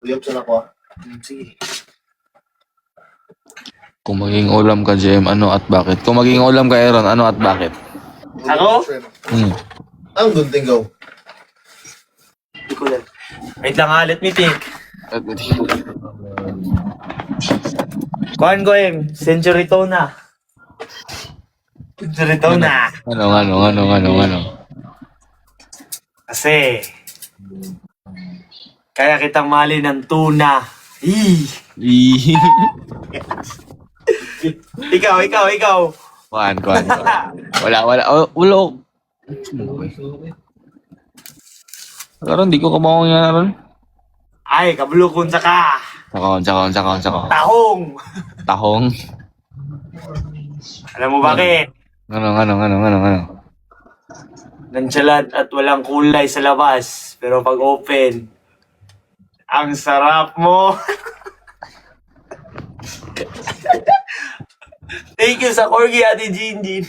Uyab sa ako. Sige. Kung maging ulam ka, Jem, ano at bakit? Kung maging ulam ka, Aaron, ano at bakit? Ako? Ang gunting go. Hindi ko lang. Wait lang ha, let me think. Kuhan ko Century Tona. Century Tona. Ano? Kasi, kaya kitang mali ng tuna. Ikaw. Kuan. Wala. Ulo. Karon, di ko kabawang yan, Aaron. Ay, kabulukon sa ka. Sakon. Tahong. Tahong. Alam mo bakit? Ano? Nonchalant at walang kulay sa labas. Pero pag open, ang sarap mo. Thank you sa corgi, Ate Jinjin.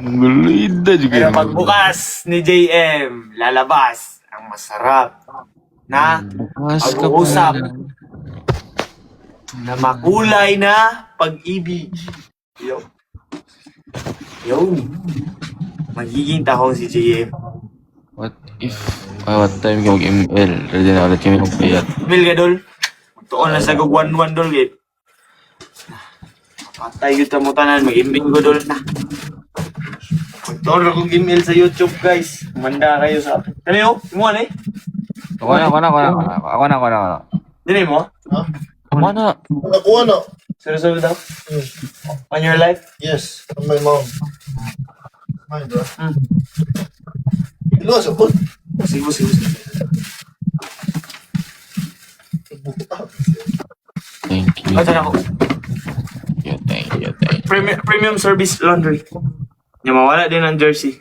Gulida juga. Pero pagbukas ni JM, lalabas ang masarap na pag-uusap na makulay na pag-ibig. Yun. Magiging tahong si JM. What time ka mag-ML? Ready na ulit kami mag-payat. Mil ka, Dol. Magtuon lang sa gug 1-1, Dol. Patay yun mo tanan. Mag-email ko, Dol na. Magtuon akong email sa YouTube, guys. Manda kayo sa akin. Kani mo? Imuha na Ako na. Dili mo? Ha? Ako na. Nakuha na. Seryoso daw? On your life? Yes. On my mom. Mine, bro. Ilo sa bot. Sige. Thank you. Ito na ako. Thank you. Premium service laundry. Yung mawala din ang jersey.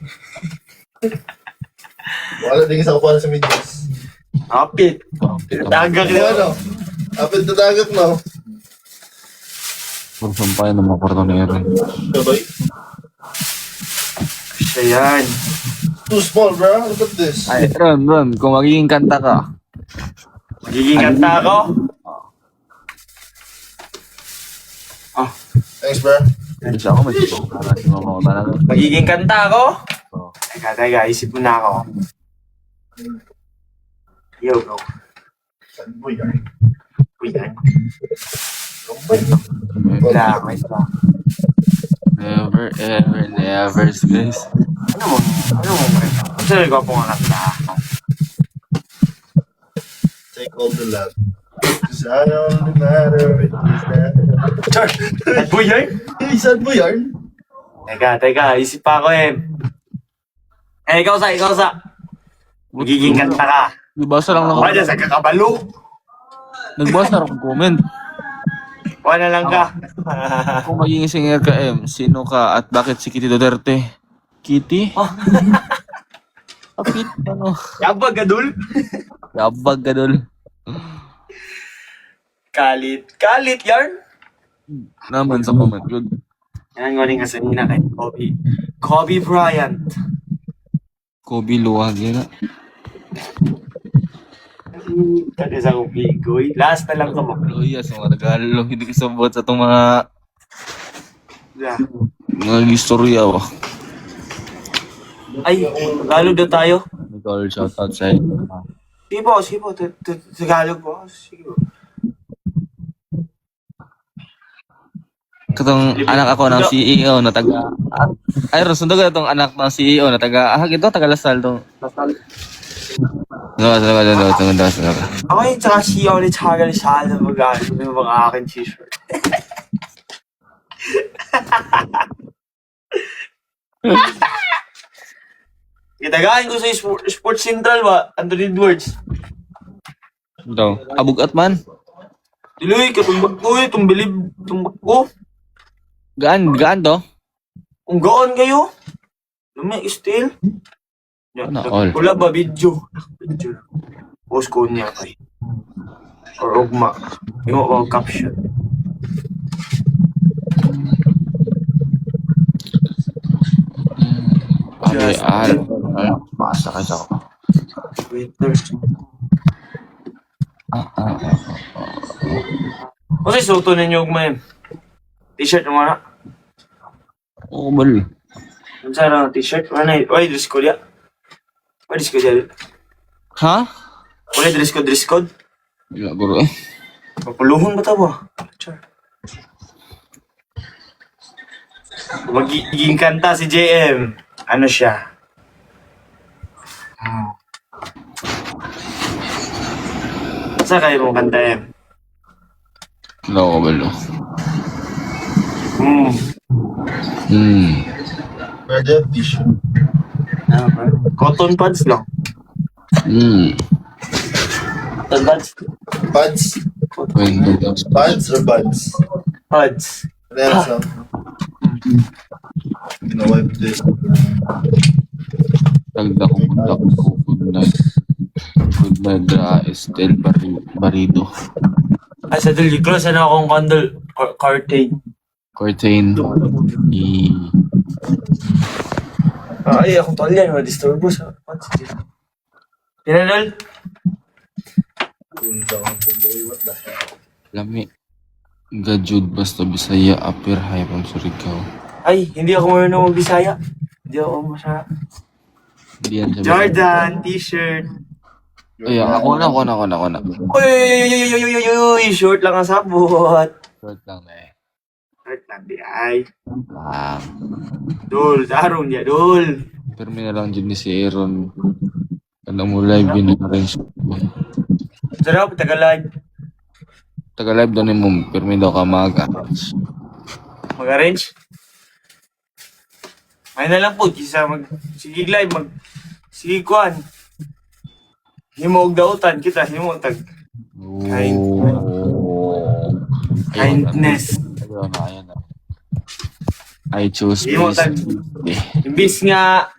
Wala din sa kukuha sa medyas. Kapit. Tagak Ano? na. Apit na dagak no? Puro sampay ng mga kwarto na Aaron. Gabay. Siya yan. Too small, bro. Look at this. Ay, Ron, kung magiging kanta ka. Magiging kanta ako? Thanks, bro. Bisa ako mag-song para si mama ko talaga. Magiging kanta ako? Oo. Teka, isip mo na ako. Yo, go. Saan mo yan? Kuyan. Gambay. Wait lang. Never, guys. Ano mo? Ang sarili ko po nga kanta. Take all the love. Cause I only matter if it's that. At po yan? Hey, saan mo yan? Teka, isip pa ako ikaw sa. Magiging kanta ka. Nagbasa lang Wala sa kakabalo. Nagbasa lang akong comment. Wala lang ka. Kung magiging singer ka, sino ka at bakit si Kitty Duterte? Kitty? Kapit, ano? Yabag, gadul. Yabag ka dul. Kalit yarn. Naman sa comment. Good. Yan nga rin kasi nina kay Kobe Bryant. Kobe luwag yan. Kaya sa kong bigoy. Last na lang ka mo. Oh yes, mga nagalo. Hindi ka sabot sa itong mga istorya ba. Ay, Tagalog na tayo. Nicole, shout out sa inyo. Sige po. Tagalog po. Sige po. Katong anak ako ng CEO na taga... Ay, sundo ko itong anak ng CEO na taga... ito, taga Lasal to. No. Ako yung tsaka siya ulit tsaka siya na mag-ano yung mga akin t-shirt. Kitagain ko sa Sports Central ba? Anthony Edwards. Ito, abugat man. Tuloy, katumbag ko tumbag ko. Gaan to? Kung gaan kayo. Lumay, still. Ano, all? Wala ba video? Post ko niya kay. Or ugma. Yung mga caption. Okay, basta kayo ako. Sweater. Ah, ah, Kasi suto ninyo may t-shirt mo na. Oo, bal. Ang sarang t-shirt. Ano yun? Oy, dress code ya. Oy, dress code ya. Ha? Oy, dress code. Wala, bro eh. Papuluhon ba tabo? Char. Magiging kanta si JM. Ano siya? Saan kayo mong kanta yan? Wala ko, balo. Hmm. Pwede t-shirt. Cotton pads lang. Cotton pads? Pads? Pads or buds? Pads. Ano yan sa? Ginawipe this. Tagda ko good night. Good night, Estel Barido. Ay, sa duli, close na akong candle. Curtain. Curtain. Ay, akong tol yan. Disturbo sa pads. Pinanol? Punta ko tuloy. What the hell? Lami. Gajud basta Bisaya apir hay pang Surigao. Ay, hindi ako marunong mag-Bisaya. Hindi ako masya. Hindi yan sabi. Jordan, t-shirt. Ay, ako na. Uy, short lang ang sabot. Short lang na eh. Short lang di ay. Ah, Dul, darong niya, dul. permi na lang dyan ni si Aaron. Kala mo live yun na rin siya. Sarap, taga-live. Taga-live daw ni mo, permi daw ka mag-arrange. Mag-arrange. May na lang po, kisa sige live, sige kuhan. Himog dautan kita, himog tag. Kindness. Ayun na. I choose Himog peace. tag. Imbis nga,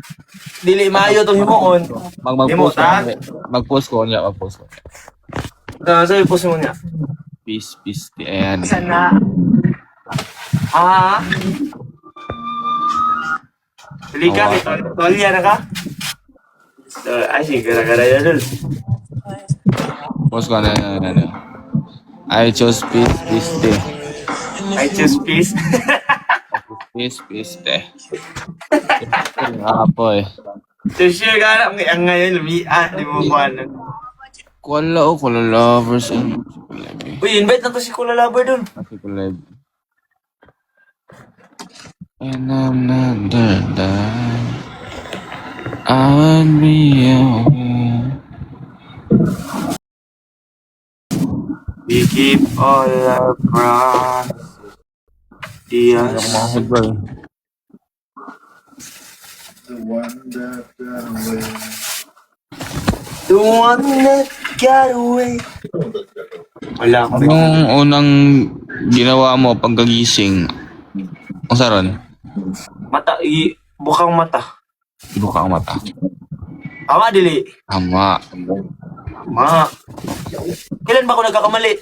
dili maayo tong himoon. Mag-post Himog, ko. Mag-post ko. Sabi po mo niya. Peace. Ayan. Sana. Ah. Dili ka, tolya na ka? Ay, sige, gara-gara yan dul. Post ko na. I chose peace, te. I choose peace. Peace, te. Apo eh. So, sure ka na, ang ngayon, lumian, di mo ba ano. Kuala lovers. Uy, invite na to si Kula Lover dun. Kasi ko live. And I'm not done. I'll be away. We keep all our promises. Yes. The one that got away. The one that got away. Wala ko. Anong unang ginawa mo pagkagising? Ang saron? Mata, bukang mata. Buka ang mata. Ama, dili. Tama. Ma. Kailan ba ako nagkakamali?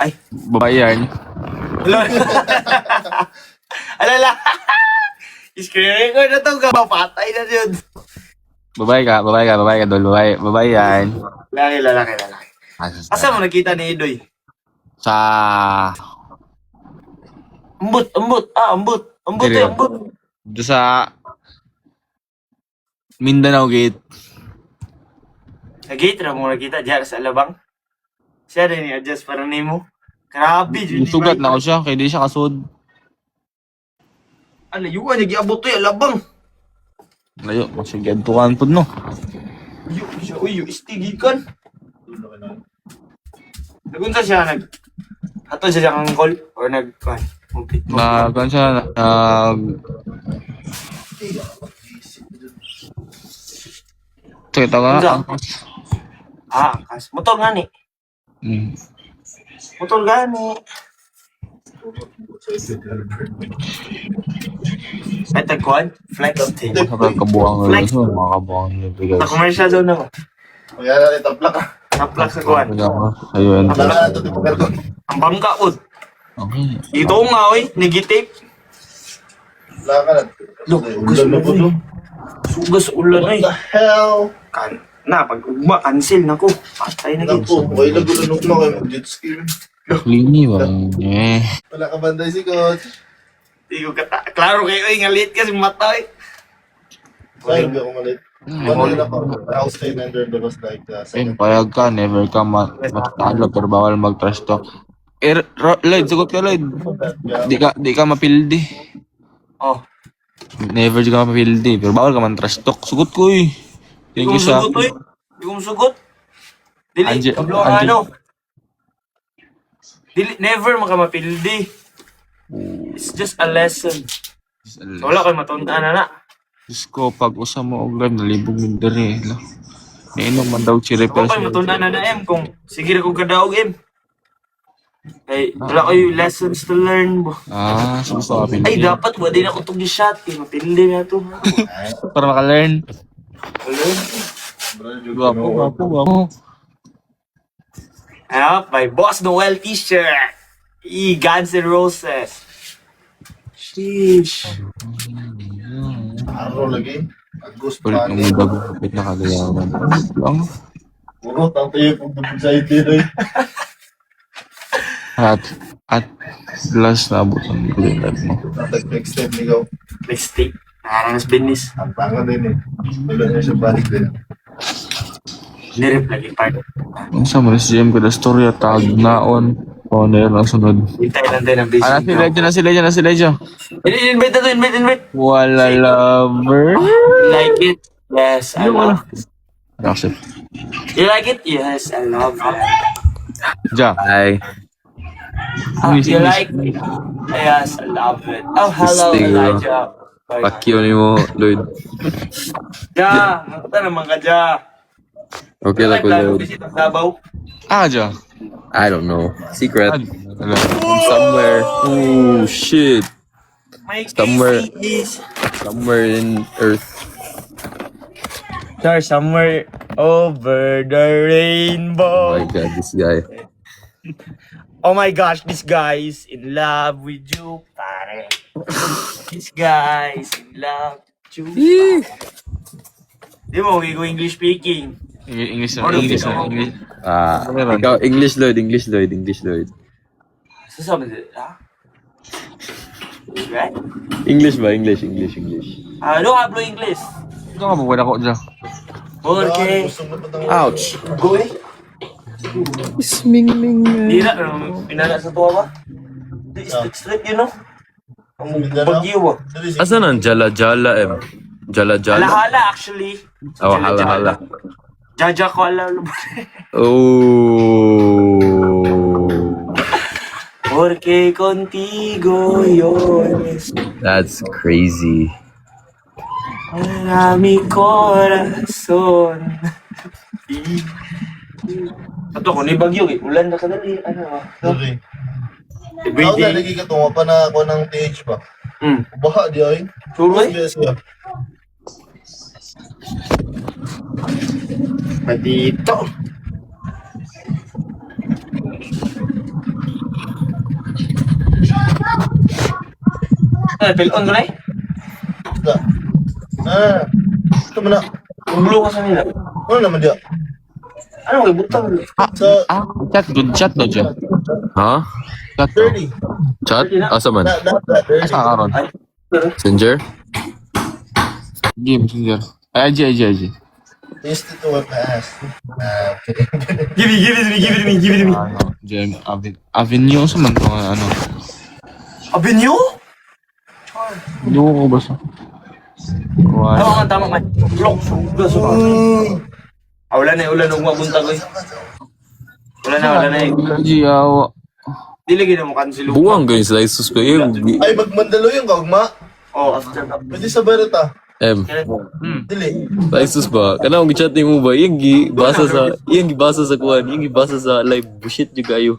Ay. Babae yan. Alala. Screen record na to. Papatay na yun. Babae ka, Dol. Babae yan. Lalaki. Asa mo nakita ni Idoy? Sa... Ambot. Dire. Doon sa... Mindanao Gate. Sa gate na mo nakita diyan sa Alabang. Siya rin i-adjust para nimo. Grabe. Sugat na ako siya, kaya di siya kasud. Ano yun? Nag-iabot to yung Alabang. Layo, masigyantukan po no. Uy, istigikan. Nagunta siya, hato siya siyang call or Nagkan siya, Kita ka? Angkas. Motor nga ni. Motor gani. Ay, tagkuhan? Flight of 10. Sa kabuang Flight. mga kabuang nila. Sa commercial zone naman. Kaya natin taplak ah. Naplak sa kuhan. Ayun. Taplak na ito, di pa ko. Ang bangka po. Okay. Ito nga, oy. Negitape. Taplak ka na. Look, Ulan na po to. Sugas ulan ay. What the hell? Na, pag ugma, cancel na ko. Patay na Naku, gito. okay lang gulo nung kayo mag-jet ski. Lini ba? Eh. Wala ka banday si coach. Di ko kata. Klaro kayo, nga late kasi matay. Ay, hindi ako malit. Ano yun ako? I was staying under the bus like Ayun, payag ka, never ka matalo, pero bawal mag-trash talk. Lloyd, sugot ka, Lloyd. Di ka mapildi. Oh. Never di ka mapildi, pero bawal ka man trash talk. Sugot ko eh. Di Thank ko you sa... sugot, oy. Di ko sugot. Dili, Angie- kablo Angie- ano. Dili, never makamapildi. It's just a lesson. So, wala kayo matundaan na na. Diyos ko, pag usa mo og live, nalibog yung dere. Nainom man daw si Wala Repel. kayo matundaan na M kung sige na kong kadaog M. Ay, wala kayo lessons to learn bo. So gusto ka Ay, pildi. dapat wala din ako itong shot. Kaya mapildi na ito. Para maka-learn. Guwapo. Guwapo. Ano, my Boss Noel t-shirt. Guns N' Roses. Sheesh. Araw lagi. Agus Ulit pa. ng muda ko, kapit na kagayawan. Lang. Puro, tang tayo kung dubog sa iti rin. At last na abot ang green light mo. Next step ni Gaw. Next take. Naranas business. Ang tanga din eh. Wala na siya balik din. Nirip lagi part. Ang sa mga CM ko na storya, tag naon. O, na yun ang sunod. Hintay lang din ang business. Na si Lejo. Invite na to, invite. Wala lover. You like it? Yes, I love it. Accept. You like it? Yes, I love it. Ja. Hi. You like it? Yes, I love it. Oh, hello, Sting, Elijah. Pakyo ni mo, Lloyd. Ja, mata naman ka, Ja. Okay lang ko, Plano Lloyd. visit ang Davao? Ja. I don't know. Secret. Wala. Somewhere. Oh, shit. My Somewhere. is Somewhere in Earth. Sir, somewhere over the Oh rainbow. my god, this guy. Oh my gosh, this guy is in love with you, pare. This guy is in love with you. Di mo, we go English speaking. English. Ikaw, English, Lloyd. English, Lloyd. Sasabi din, ha? Right? English ba? English. Don't hablo English. Ito nga buwan ako dyan. Okay. Gusto mo pa tang... Ouch. Go eh. Di na, pinala sa tuwa ba? Di straight, you know? Ang bagyo ba? Asan ang Jala-Jala, em? Jala-Jala? Hala-hala actually. Oh, hala-hala. Jaja ko alam. Oh. Porque contigo yo That's crazy. a mi corazón. Ato ko ni bagyo eh. Ulan na kadali. Ano ah? Okay. Ikaw na, Everyday. nagkikatunga pa na ako ng TH ba? Baha di ay. Suroy? Yes, yeah. Patito. Pilon ko na eh. Da. Ito mo na. Ulo ka sa nila. Ano naman diya? Ano kayo butang? Sa Chat do dyan. Huh? Chat do. 30. Chat? Asa man? That 30. Asa karon? Ay. Messenger? Game, messenger. Ay, IG. Taste it to what I asked. Give it to me. Gem, Avenue, sa man to, ano. Avenue? Hindi ko basta. Tama man, tama man. Block. Wala na, ulan. Huwag mabunta ko eh. Wala na eh. IG, awa. Di lagi na mo cancel. Buwang ganyan sa isus ko yung... Ay, magmandalo yung kaugma. Oh, after that. Pwede sa barata. Em, Dili. sa isus ba? Kanang gichat ni mo ba? Yung gibasa sa kuhan, yung gibasa sa live. Bullshit yung kayo.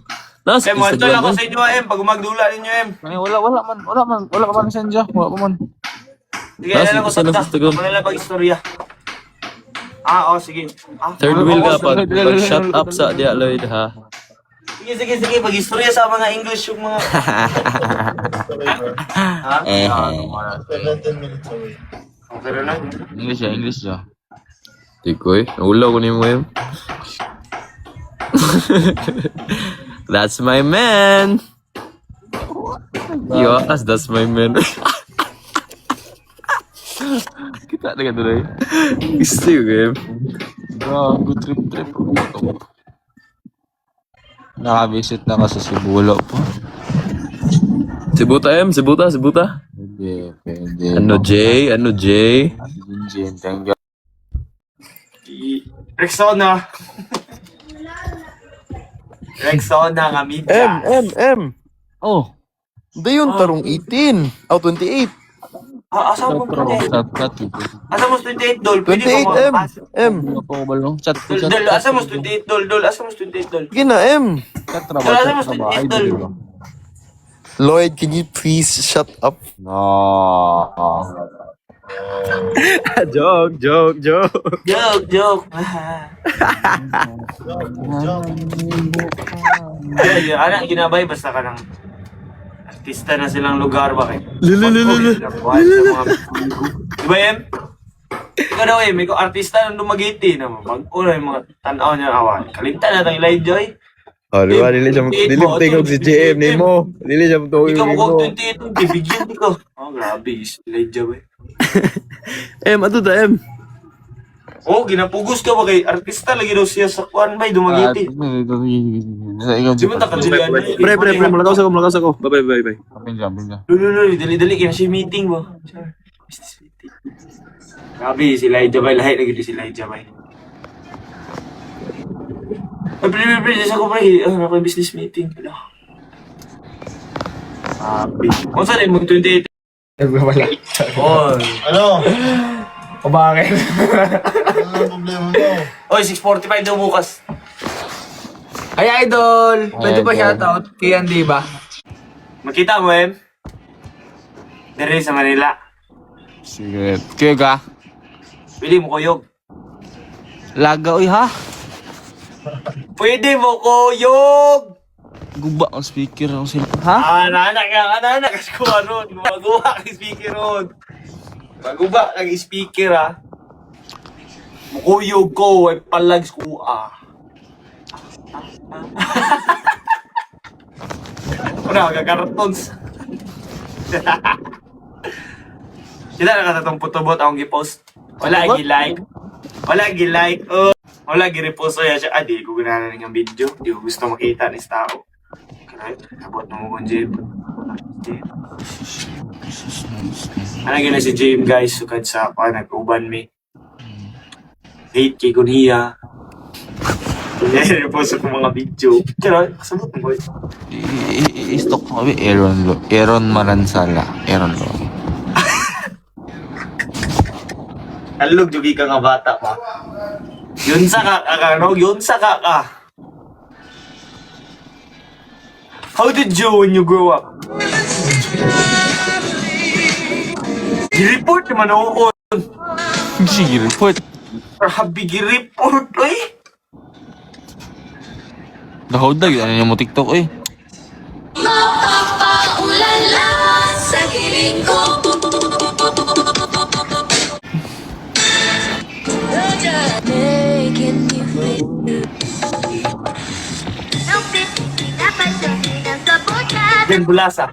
Nasa Mo, ito lang Instagram ako man. sa inyo, Pag magdula ninyo, Ay, wala man messenger. Wala pa man. Sige, na lang ko Nasa sa Instagram. Wala lang pag-istorya. Sige. Third wheel ka pag shut up sa dia Lloyd ha. Sige. Pag-istorya sa mga English yung mga... Ha? 17 minutes away. Okay na lang. English ya. Tikoy, naulaw ko ni mo yun. That's my man. Yes, that's my man. Kita na ka doon eh. Gusto yung game. Gago, trip-trip. Nakabisit na ka sa Sibulo po. Sibuta M, sibuta. Pwede. Ano J? Jinjin, thank you. Rexona. Rexona nga media. M. Oh. Hindi yun, tarong 18. Oh, 28. Asa mo po eh? Chat. Asa mo 28 dol? 28 M. M. Ano pa ko balong? Chat. Dol, asa mo 28 dol? Asa mo 28 dol? Sige na, M. Chat Dol, asa mo 28 dol? Lloyd, can you please shut up? No. Joke. Joke. Ay, anak, ginabay basta ka ng artista na silang lugar, bakit? Lululululu. Di ba, Em? Ikaw daw, Em, ikaw artista ng Dumaguete naman. Mag-una yung mga tanaw niya awan. Kalimta na tayong live, Joy. Oh, di ba? Dili tingog si JM ni mo. Dili siya matungog Ikaw ni mo mo. kung 28 yung bibigyan ko. Oh, grabe. Live, Joy. M, ato da M. Oh, ginapugos ka ba kay artista lagi daw siya sa kuan bay Dumaguete. Di mo takadilian. Pre, malakaw sa ko. Bye. Pinjam. Lulu, dali-dali kaya siya meeting ba? Business meeting. Grabe, si Elijah Bay. Lahat na gito si Elijah Bay. Ay, pre, sa ko pre. Ano ako yung business meeting. Grabe. Kung saan mo 28? Wala. Oh. Ano? O bakit? Ano ang problema mo? Oy, 6:45 daw bukas. Ay, idol! Pwede ba shoutout? Kiyan, di ba? Makita mo, Em? Dari sa Manila. Sige. Kaya ka? Pili mo kuyog. Laga, uy ha? Pwede mo kuyog! Guba ang speaker ang cellphone. Ha? Anak, kasi ko ron. Magawa kang speaker ron. Maguba kang speaker, ha? Mukuyog ko, ay palags ko, Wala, kakaratons. Sila nakatatong putobot akong gipost. Wala gi-like. Oh. Wala gi-repost siya siya. Di ko ganahan ng video. Di ko gusto makita ni tao. Kaya, abot na mo kong Jim. Ano gina si Jim, guys? Sukad sa ako, nag-uban me. Hate kay Kunhiya. Repost ko mga video. Kaya, kasabot mo boy. I-stock mo kami. Aaron Maransala. Aaron Lo. Kalog, jugi ka nga bata pa. Yun sa ka, yun sa ka. How did you when you grow up? Gi-report naman ako. Sige, report. Grabe, gi-report, oy. Nahawdag. Ano niya mo TikTok, eh? Mapapaulala sa hiling ko. Making you feel. Jen Bulasa.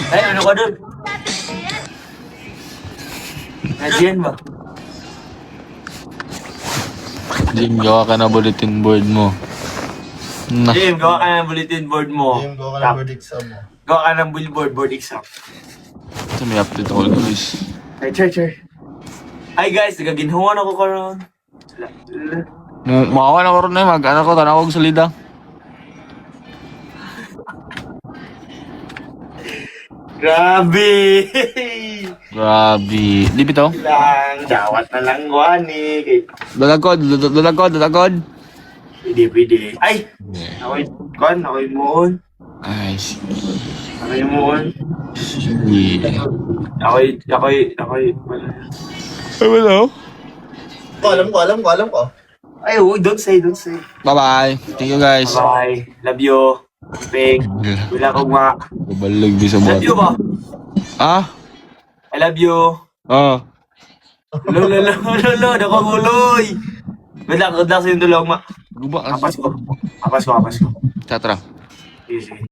Ay, ano ka dun? Jen ba? Jim, gawa ka na bulletin board mo. Na. Jim, gawa ka ng bulletin board mo. Game ko ka ng verdict exam mo. Gawa ka ng billboard board exam. Ito may update ako, guys. Ay, sure. Hi guys, nagaginhuan ako karon. Makawa na ko rin na mag-ano ko, tanawag sa lida. Grabe! Grabe. Di bitaw? Lang, dawat na lang guani. Dalagod. Pwede. Ay! Ako'y moon. Ay, sige. Ako'y moon. Sige. Ako'y, Ay, wala. Alam ko. Ay, don't say. Bye-bye. Thank you, guys. Bye. Love you. Pig. Wala kong ma. Babalag di sa Love you bata. ba? Ah? I love you. Oh. Lo, nakaguloy. Good luck sa yung dulong, ma. Guba Apas kasi. ko. Chatra. Sige, sige.